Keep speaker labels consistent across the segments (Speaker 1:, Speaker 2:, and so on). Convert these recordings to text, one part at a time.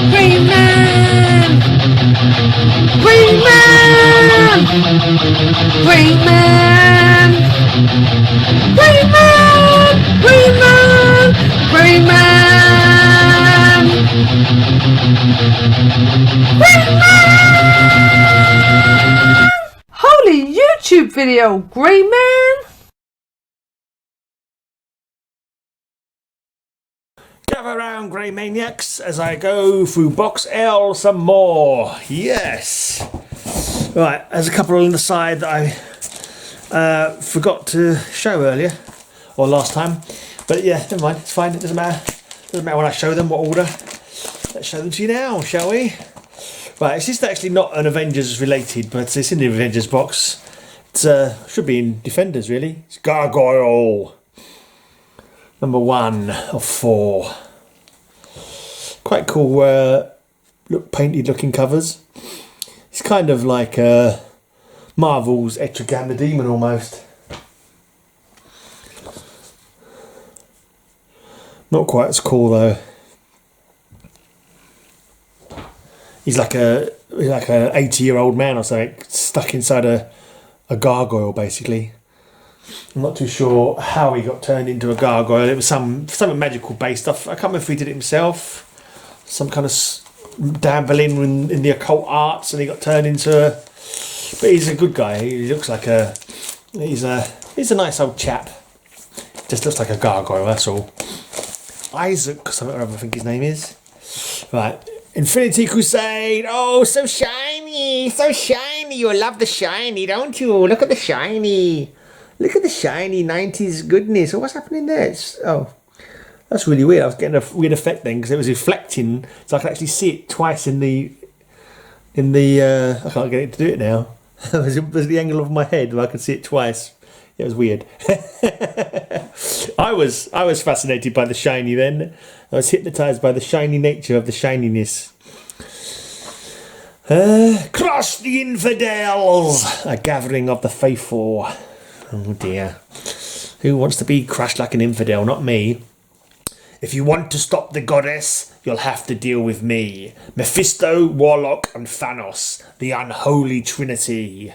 Speaker 1: Greyman! Greyman! Greyman! Greyman! Greyman! Greyman! Greyman! Holy YouTube video, Greyman!
Speaker 2: Gather round, Grey Maniacs, as I go through Box L some more. Yes. Right, there's a couple on the side that I forgot to show earlier, or last time. But yeah, never mind, it's fine, it doesn't matter. It doesn't matter when I show them, what order. Let's show them to you now, shall we? Right, it's just actually not an Avengers related, but it's in the Avengers box. It should be in Defenders, really. It's Gargoyle. Number 1 of 4. Quite cool, painted looking covers. It's kind of like Marvel's Etrigan the Demon almost. Not quite as cool though. He's like a 80-year-old man or something, stuck inside a gargoyle basically. I'm not too sure how he got turned into a gargoyle. It was something magical based off. I can't remember if he did it himself. Some kind of dabbling in the occult arts, and he got turned into a. But he's a good guy. He looks like he's a nice old chap. Just looks like a gargoyle. That's all. Isaac, something or other, I think his name is. Right. Infinity Crusade. Oh, so shiny, so shiny. You love the shiny, don't you? Look at the shiny. Look at the shiny 90s goodness. Oh, what's happening there? Oh, that's really weird. I was getting a weird effect then because it was reflecting, so I could actually see it twice in the. I can't get it to do it now. It was the angle of my head where I could see it twice. It was weird. I was fascinated by the shiny then. I was hypnotised by the shiny nature of the shininess. Crush the infidels! A gathering of the faithful. Oh dear. Who wants to be crushed like an infidel? Not me. If you want to stop the goddess, you'll have to deal with me. Mephisto, Warlock, and Thanos, the unholy trinity.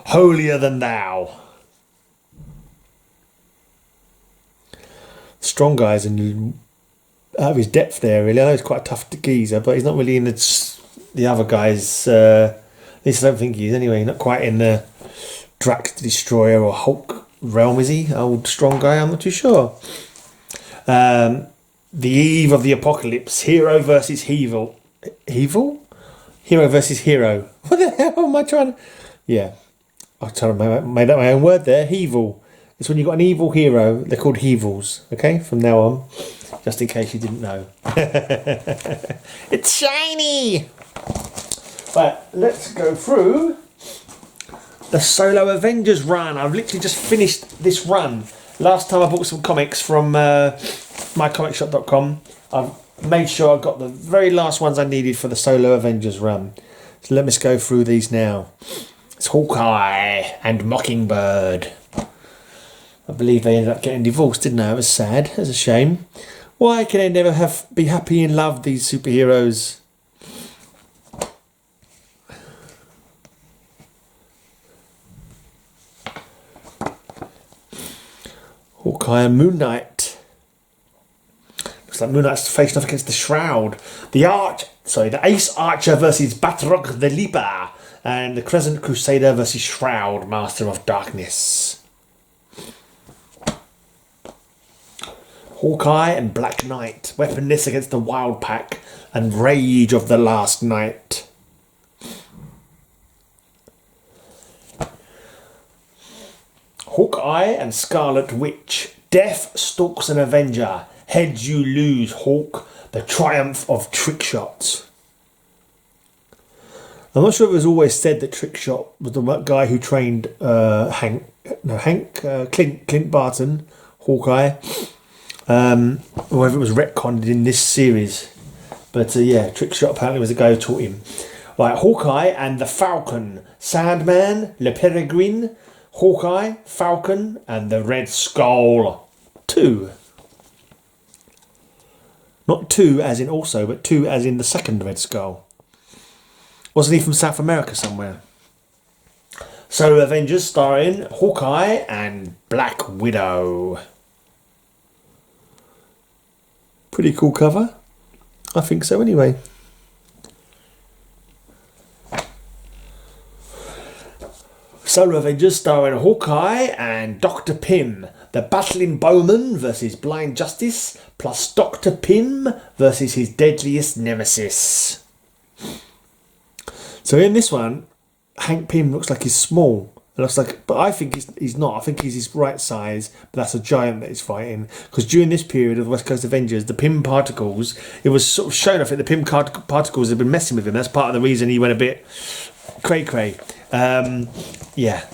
Speaker 2: Holier than thou. Strong guy's in out of his depth there, really. I know he's quite a tough geezer, but he's not really in the other guys. At least I don't think he is anyway. Not quite in the Drax the Destroyer or Hulk realm, is he? Old strong guy, I'm not too sure. The eve of the apocalypse. Hero versus evil. Evil? Hero versus hero. What the hell am I trying to... Yeah. I'm trying to make up my own word there. Evil. It's when you've got an evil hero. They're called Evils. Okay? From now on. Just in case you didn't know. It's shiny! Right, let's go through the solo Avengers run. I've literally just finished this run. Last time I bought some comics from mycomicshop.com. I've made sure I got the very last ones I needed for the solo Avengers run. So let me just go through these now. It's Hawkeye and Mockingbird. I believe they ended up getting divorced, didn't they? It was sad. It was a shame. Why can they never be happy in love, these superheroes? Hawkeye and Moon Knight. Looks like Moon Knight's facing off against the Shroud. The Ace Archer versus Batroc the Leaper. And the Crescent Crusader versus Shroud, Master of Darkness. Hawkeye and Black Knight, weaponless against the Wild Pack and Rage of the Last Knight. Hawkeye and Scarlet Witch, Death stalks an Avenger, heads you lose, Hawk, the triumph of Trickshot. I'm not sure if it was always said that Trickshot was the guy who trained Clint Barton, Hawkeye. Or whether it was retconned in this series. But yeah, Trickshot apparently was the guy who taught him. Right, Hawkeye and the Falcon, Sandman, Le Peregrine, Hawkeye, Falcon, and the Red Skull. 2. Not 2 as in also, but 2 as in the second Red Skull. Wasn't he from South America somewhere? Solo Avengers starring Hawkeye and Black Widow. Pretty cool cover. I think so anyway. Solo Avengers starring Hawkeye and Dr. Pym. The battling bowman versus Blind Justice, plus Dr. Pym versus his deadliest nemesis. So in this one, Hank Pym looks like he's small. It looks like, but I think he's not. I think he's his right size, but that's a giant that he's fighting. Because during this period of West Coast Avengers, the Pym particles, it was sort of shown, I think the Pym particles have been messing with him. That's part of the reason he went a bit cray-cray. Yeah.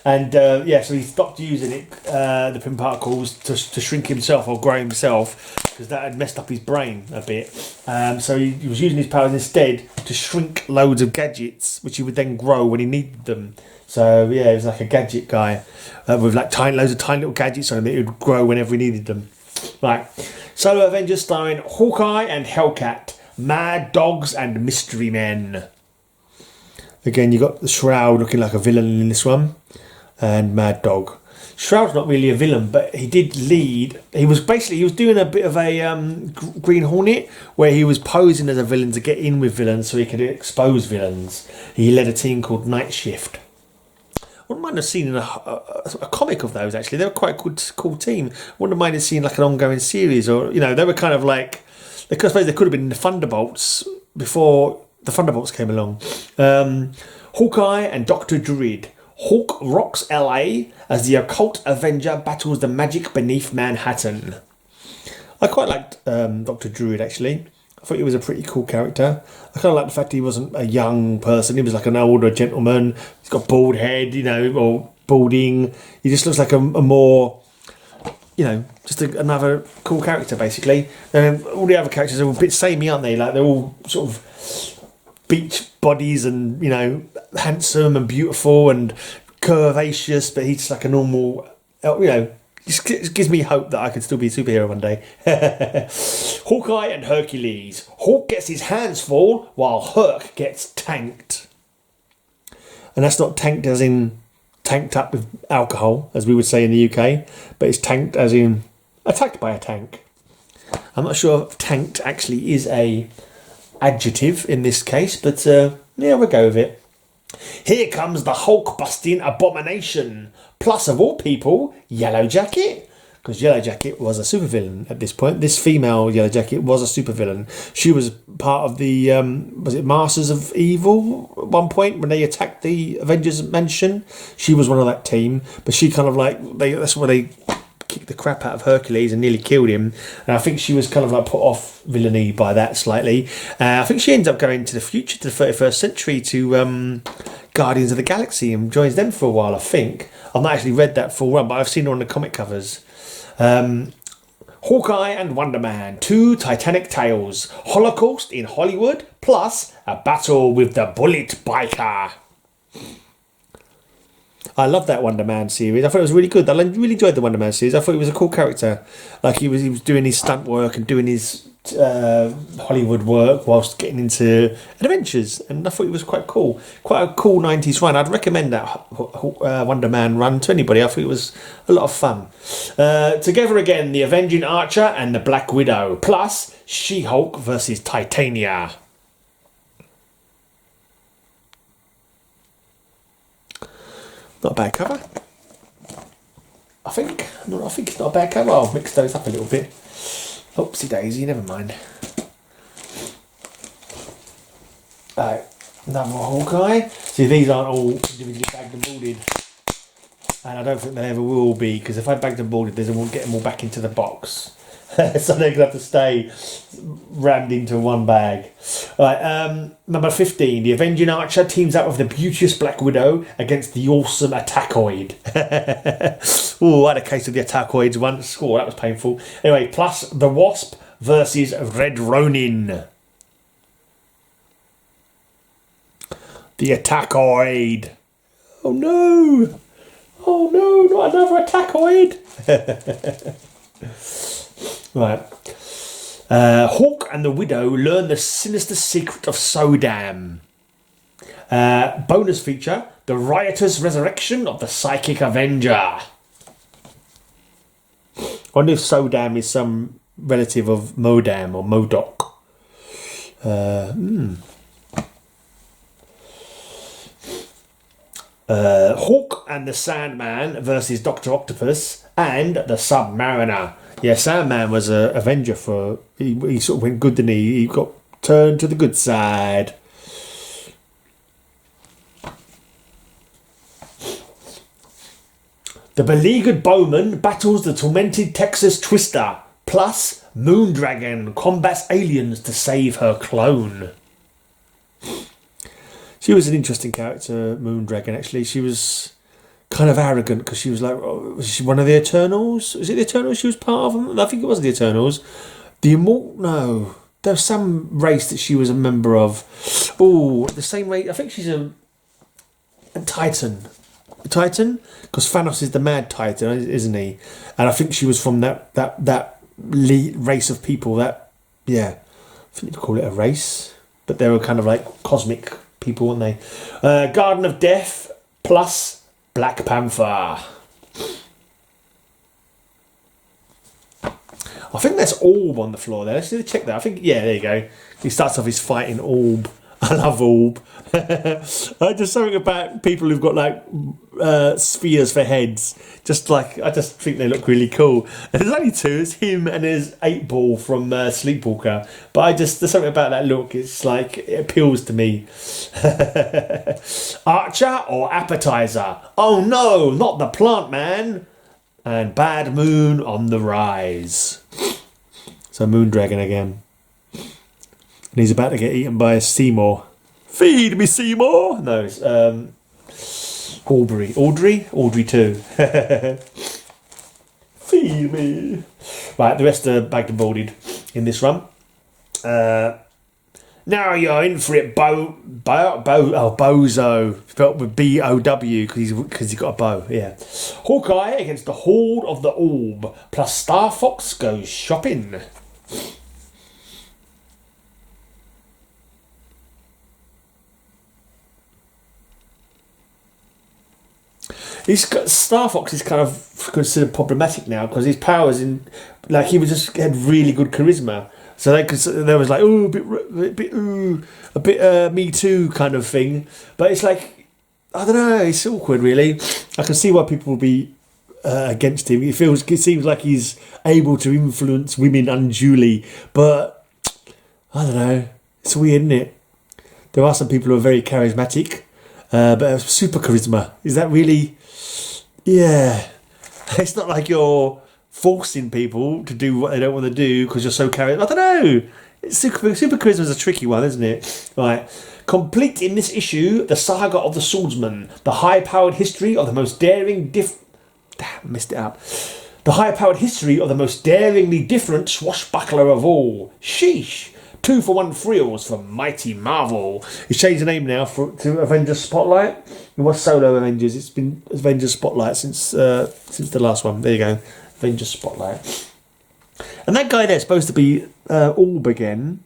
Speaker 2: And so he stopped using it, the Pym particles, to shrink himself or grow himself, because that had messed up his brain a bit. So he was using his powers instead to shrink loads of gadgets, which he would then grow when he needed them. So yeah, he was like a gadget guy with like loads of tiny little gadgets on him that he would grow whenever he needed them. Right. Solo Avengers starring Hawkeye and Hellcat, Mad Dogs and Mystery Men. Again, you got the Shroud looking like a villain in this one, and Mad Dog. Shroud's not really a villain, but he did lead. He was doing a bit of a Green Hornet, where he was posing as a villain to get in with villains so he could expose villains. He led a team called Night Shift. I wouldn't mind have seen a comic of those, actually. They were quite a cool team. I wouldn't mind have seen like an ongoing series, or, they were kind of like, I suppose they could have been in the Thunderbolts before the Thunderbolts came along. Hawkeye and Dr. Druid. Hawk rocks LA as the occult Avenger battles the magic beneath Manhattan. I quite liked Dr. Druid, actually. I thought he was a pretty cool character. I kind of like the fact he wasn't a young person. He was like an older gentleman. He's got bald head, or balding. He just looks like a more, just another cool character, basically. All the other characters are a bit samey, aren't they? Like, they're all sort of beach bodies and, handsome and beautiful and curvaceous, but he's just like a normal, just gives me hope that I can still be a superhero one day. Hawkeye and Hercules. Hawk gets his hands full while Herc gets tanked. And that's not tanked as in tanked up with alcohol, as we would say in the UK, but it's tanked as in attacked by a tank. I'm not sure if tanked actually is a adjective in this case, but we'll go with it. Here comes the Hulk busting abomination, plus of all people, Yellow Jacket, because Yellow Jacket was a supervillain at this point. This female Yellow Jacket was a supervillain. She was part of the was it Masters of Evil at one point when they attacked the Avengers Mansion. She was one of that team, but she kind of that's where they kicked the crap out of Hercules and nearly killed him, and I think she was kind of like put off villainy by that slightly. I think she ends up going to the future, to the 31st century, to Guardians of the Galaxy, and joins them for a while. I think I've not actually read that full run, but I've seen her on the comic covers. Hawkeye and Wonder Man, 2 Titanic tales, Holocaust in Hollywood, plus a battle with the Bullet Biker. I love that Wonder Man series. I thought it was really good. I really enjoyed the Wonder Man series. I thought he was a cool character. Like he was doing his stunt work and doing his Hollywood work whilst getting into adventures, and I thought it was quite cool. Quite a cool 90s run. I'd recommend that Wonder Man run to anybody. I thought it was a lot of fun. Together again, the Avenging Archer and the Black Widow, plus She-Hulk versus Titania. Not a bad cover. I think it's not a bad cover. I'll mix those up a little bit. Oopsie daisy, never mind. Another Hawkeye. See, these aren't all individually bagged and boarded. And I don't think they ever will be, because if I bagged and boarded, they won't get them all back into the box. So they're going to have to stay rammed into one bag. Right, number 15. The Avenging Archer teams up with the beauteous Black Widow against the awesome Attackoid. Oh, I had a case of the Attackoids once. Oh, that was painful. Anyway, plus the Wasp versus Red Ronin. The The attackoid. Oh no! Oh no, not another attackoid! Right. Hawk and the Widow learn the sinister secret of Sodam. Bonus feature, the riotous resurrection of the psychic Avenger. I wonder if Sodam is some relative of Modam or Modoc. Hawk and the Sandman versus Dr. Octopus and the Submariner. Yeah, Sandman was an Avenger for... He sort of went good, didn't he? He got turned to the good side. The beleaguered Bowman battles the tormented Texas Twister. Plus, Moondragon combats aliens to save her clone. She was an interesting character, Moondragon, actually. She was kind of arrogant because she was like... Was she one of the Eternals? Was it the Eternals she was part of? I think it was the Eternals. The Immortal... No. There was some race that she was a member of. Oh, the same race... I think she's a Titan. A Titan? Because Thanos is the Mad Titan, isn't he? And I think she was from that race of people that... Yeah. I think you'd call it a race. But they were kind of like cosmic... people, weren't they? Garden of Death plus Black Panther. I think that's Orb on the floor there. Let's check that. I think, yeah, there you go. He starts off his fighting Orb. I love Orb. Just something about people who've got like spheres for heads. Just like, I just think they look really cool. And there's only two. It's him and there's 8-Ball from Sleepwalker. But there's something about that look. It's like, it appeals to me. Archer or Appetizer? Oh no, not the Plant Man. And Bad Moon on the rise. So Moondragon again. And he's about to get eaten by a Seymour. Feed me, Seymour! No, it's Aubrey. Audrey 2. Feed me. Right, the rest are bagged and boarded in this run. Now you're in for it, Bozo. Spelled with B-O-W because he's got a bow, yeah. Hawkeye against the Horde of the Orb. Plus Star Fox goes shopping. Star Fox is kind of considered problematic now because his powers he had really good charisma. So there was like a bit Me Too kind of thing. But it's like, I don't know, it's awkward really. I can see why people will be against him. It seems like he's able to influence women unduly, but I don't know. It's weird, isn't it? There are some people who are very charismatic, but super charisma. Is that really? Yeah, it's not like you're forcing people to do what they don't want to do because you're so charismatic. I don't know. Super charisma is a tricky one, isn't it? Right. Complete in this issue, the saga of the swordsman, the high-powered history of the most daring messed it up. The high-powered history of the most daringly different swashbuckler of all. Sheesh. 2-for-1 thrills from Mighty Marvel. He's changed the name now to Avengers Spotlight. It was Solo Avengers. It's been Avengers Spotlight since the last one. There you go. Avengers Spotlight. And that guy there's supposed to be Orb again.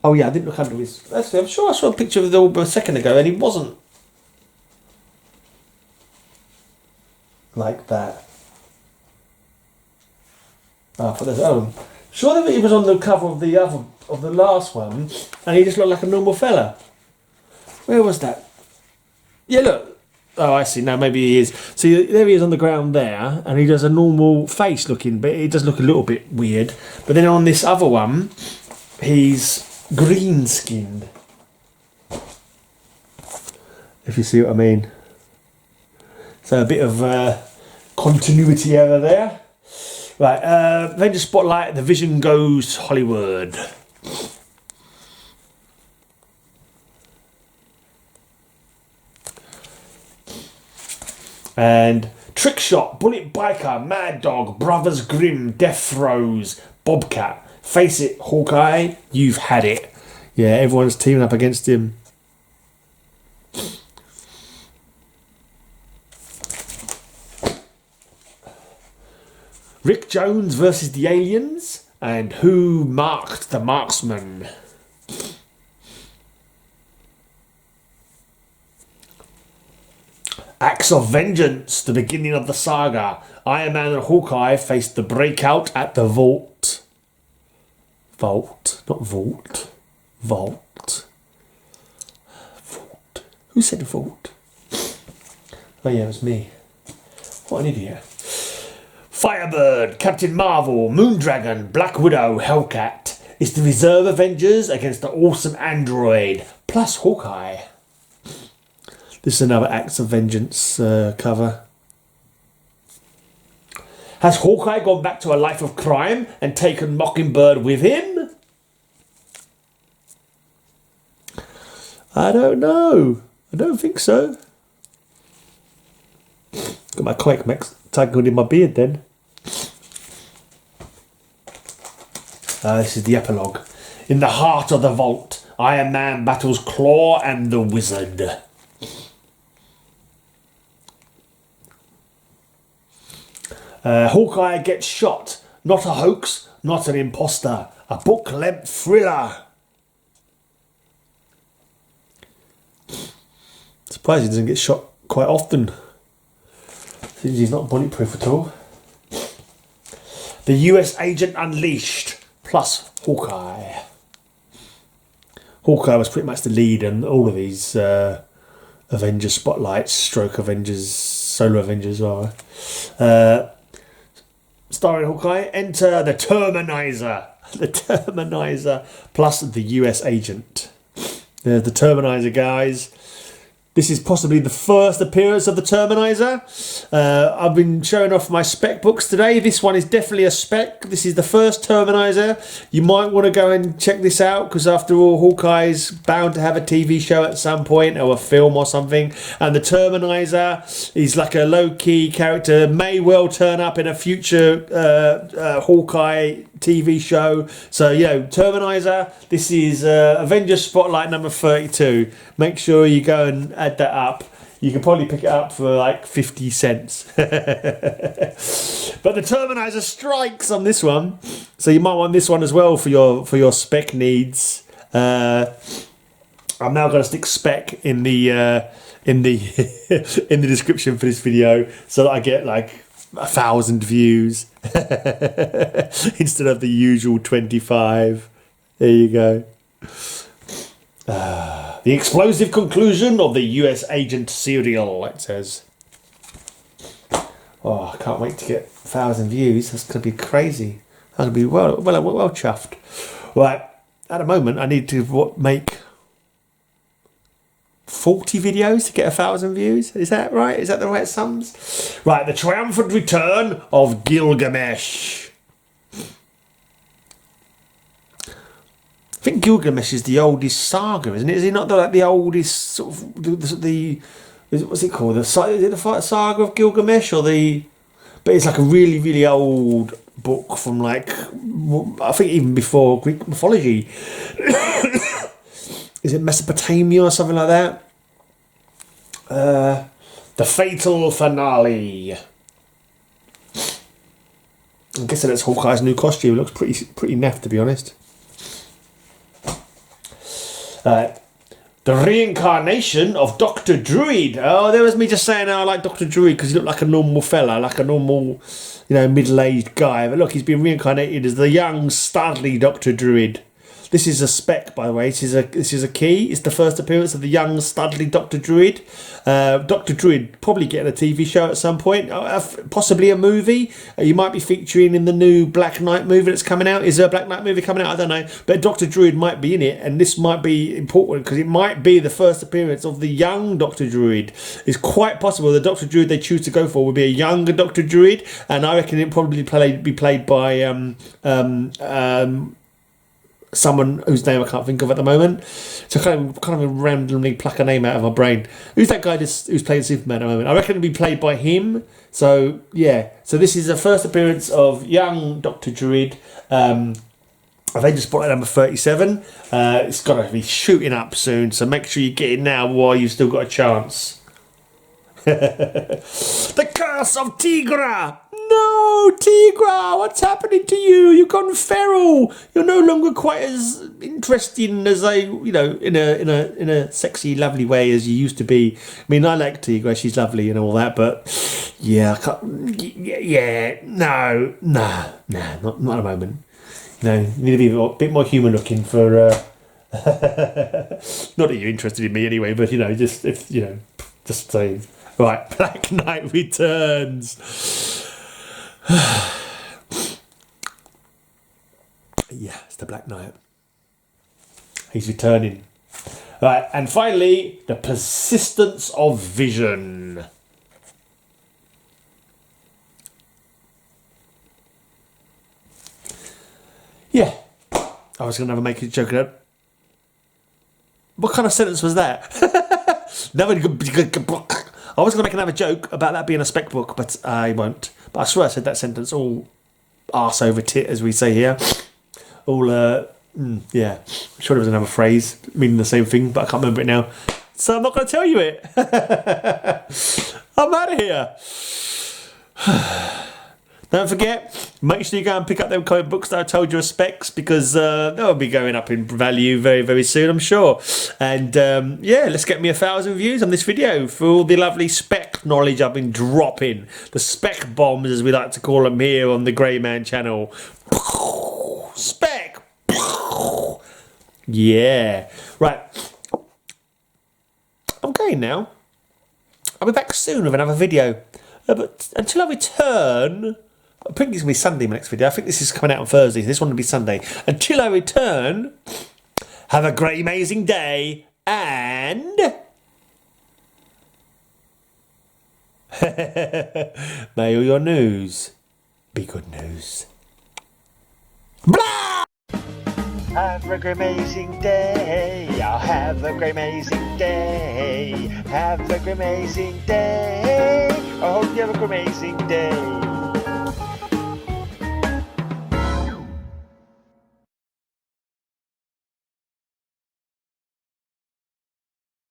Speaker 2: Oh yeah, I didn't look under his... Actually, I'm sure I saw a picture of the Orb a second ago and he wasn't like that. Sure that he was on the cover of the last one and he just looked like a normal fella. Where was that? Yeah, look. Oh, I see. Now maybe he is. See, there he is on the ground there, and he does a normal face looking, but it does look a little bit weird. But then on this other one, he's green skinned. If you see what I mean. So a bit of continuity error there. Right, Avengers Spotlight, the Vision goes Hollywood. And Trickshot, Bullet Biker, Mad Dog, Brothers Grimm, Death Throes, Bobcat. Face it, Hawkeye, you've had it. Yeah, everyone's teaming up against him. Rick Jones versus the aliens, and who marked the marksman? Acts of Vengeance, the beginning of the saga. Iron Man and Hawkeye faced the breakout at the Vault. Vault, not Vault. Vault. Vault. Who said Vault? Oh yeah, it was me. What an idiot. Firebird, Captain Marvel, Moondragon, Black Widow, Hellcat. It's the reserve Avengers against the awesome android, plus Hawkeye. This is another Acts of Vengeance cover. Has Hawkeye gone back to a life of crime and taken Mockingbird with him? I don't know. I don't think so. Got my comic mix tangled in my beard then. This is the epilogue. In the heart of the vault, Iron Man battles Claw and the Wizard. Hawkeye gets shot. Not a hoax, not an imposter. A book-length thriller. Surprised he doesn't get shot quite often. Since he's not bulletproof at all. The US Agent Unleashed, plus Hawkeye. Hawkeye was pretty much the lead in all of these Avengers spotlights, stroke Avengers, solo Avengers rather. Starring Hawkeye, enter the Terminizer. The Terminizer plus the US Agent. There's the Terminizer, guys. This is possibly the first appearance of the Terminizer. I've been showing off my spec books today. This one is definitely a spec. This is the first Terminizer. You might want to go and check this out because after all, Hawkeye's bound to have a TV show at some point or a film or something. And the Terminizer is like a low-key character. May well turn up in a future Hawkeye TV show. So, you know, Terminizer, this is Avengers Spotlight number 32. Make sure you go and add that up. You can probably pick it up for like 50 cents. But the Terminizer strikes on this one. So you might want this one as well for your spec needs. I'm now going to stick spec in the in the description for this video so that I get like 1,000 views instead of the usual 25. There you go. The explosive conclusion of the US Agent serial, it says. Oh, I can't wait to get 1,000 views. That's going to be crazy. I'm going to be well chuffed. Right, at the moment, I need to make 40 videos to get 1,000 views. Is that right? Is that the right sums? Right, the triumphant return of Gilgamesh. I think Gilgamesh is the oldest saga, isn't it? Is he not the oldest sort of what's it called? Is it the saga of Gilgamesh or the? But it's like a really, really old book from like I think even before Greek mythology. Is it Mesopotamia or something like that? The fatal finale. I'm guessing that's Hawkeye's new costume. It looks pretty naff, to be honest. The reincarnation of Dr. Druid. Oh, there was me just saying I like Dr. Druid because he looked like a normal fella, like a normal, middle-aged guy. But look, he's been reincarnated as the young, studly Dr. Druid. This is a spec, by the way. This is a key. It's the first appearance of the young, studly Dr. Druid. Dr. Druid probably getting a TV show at some point, possibly a movie. You might be featuring in the new Black Knight movie that's coming out. Is there a Black Knight movie coming out? I don't know. But Dr. Druid might be in it, and this might be important because it might be the first appearance of the young Dr. Druid. It's quite possible the Dr. Druid they choose to go for will be a younger Dr. Druid, and I reckon it'll probably be played by someone whose name I can't think of at the moment. So kind of randomly pluck a name out of my brain. Who's that guy who's playing Superman at the moment? I reckon it'll be played by him. So yeah. So this is the first appearance of young Dr. Druid. Avengers Spotlight number 37. It's got to be shooting up soon. So make sure you get it now while you've still got a chance. The Curse of Tigra. No. no, Tigra, what's happening to you? You've gone feral. You're no longer quite as interesting as in a sexy, lovely way as you used to be. I mean, I like Tigra, she's lovely and all that, but yeah, I can't, no, not at the moment. You know, you need to be a bit more human looking for. Not that you're interested in me anyway, but just saying. Right, Black Knight returns. Yeah, it's the Black Knight. He's returning. Right, and finally, the persistence of vision. Yeah, I was going to make a joke of that. What kind of sentence was that? I was going to make another joke about that being a spec book, but I won't. But I swear I said that sentence all arse over tit, as we say here. All, yeah. I'm sure there was another phrase meaning the same thing, but I can't remember it now. So I'm not going to tell you it. I'm out of here. Don't forget, make sure you go and pick up them comic books that I told you are specs, because they'll be going up in value very, very soon, I'm sure. And yeah, let's get me 1,000 views on this video for all the lovely spec knowledge I've been dropping. The spec bombs, as we like to call them here on the Grey Man channel. Spec! Yeah. Right. I'm going now. I'll be back soon with another video. But until I return... I think it's going to be Sunday, my next video. I think this is coming out on Thursday. This one will be Sunday. Until I return, have a great, amazing day. And... may all your news be good news. Blah! Have a great, amazing day. I'll have a great, amazing day. Have a great, amazing day. I hope you have a great, amazing day.